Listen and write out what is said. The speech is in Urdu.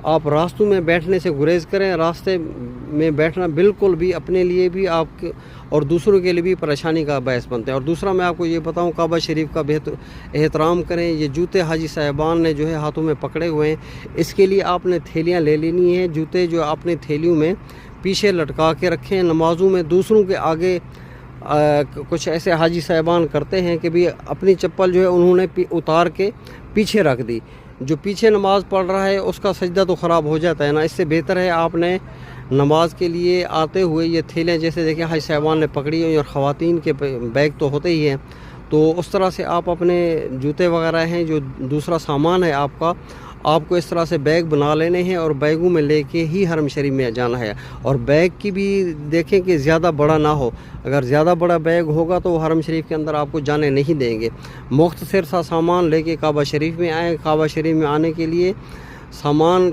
آپ راستوں میں بیٹھنے سے گریز کریں. راستے میں بیٹھنا بالکل بھی اپنے لیے بھی آپ کے اور دوسروں کے لیے بھی پریشانی کا باعث بنتے ہیں. اور دوسرا میں آپ کو یہ بتاؤں, کعبہ شریف کا احترام کریں. یہ جوتے حاجی صاحبان نے جو ہے ہاتھوں میں پکڑے ہوئے ہیں, اس کے لیے آپ نے تھیلیاں لے لینی ہیں. جوتے جو اپنے تھیلیوں میں پیچھے لٹکا کے رکھیں. نمازوں میں دوسروں کے آگے کچھ ایسے حاجی صاحبان کرتے ہیں کہ بھی اپنی چپل جو ہے انہوں نے اتار کے پیچھے رکھ دی. جو پیچھے نماز پڑھ رہا ہے اس کا سجدہ تو خراب ہو جاتا ہے نا. اس سے بہتر ہے آپ نے نماز کے لیے آتے ہوئے یہ تھیلیاں جیسے دیکھیں حاجی صاحبان نے پکڑی ہوئی, اور خواتین کے بیگ تو ہوتے ہی ہیں, تو اس طرح سے آپ اپنے جوتے وغیرہ ہیں جو دوسرا سامان ہے آپ کا, آپ کو اس طرح سے بیگ بنا لینے ہیں اور بیگوں میں لے کے ہی حرم شریف میں جانا ہے. اور بیگ کی بھی دیکھیں کہ زیادہ بڑا نہ ہو. اگر زیادہ بڑا بیگ ہوگا تو وہ حرم شریف کے اندر آپ کو جانے نہیں دیں گے. مختصر سا سامان لے کے کعبہ شریف میں آئیں. کعبہ شریف میں آنے کے لیے سامان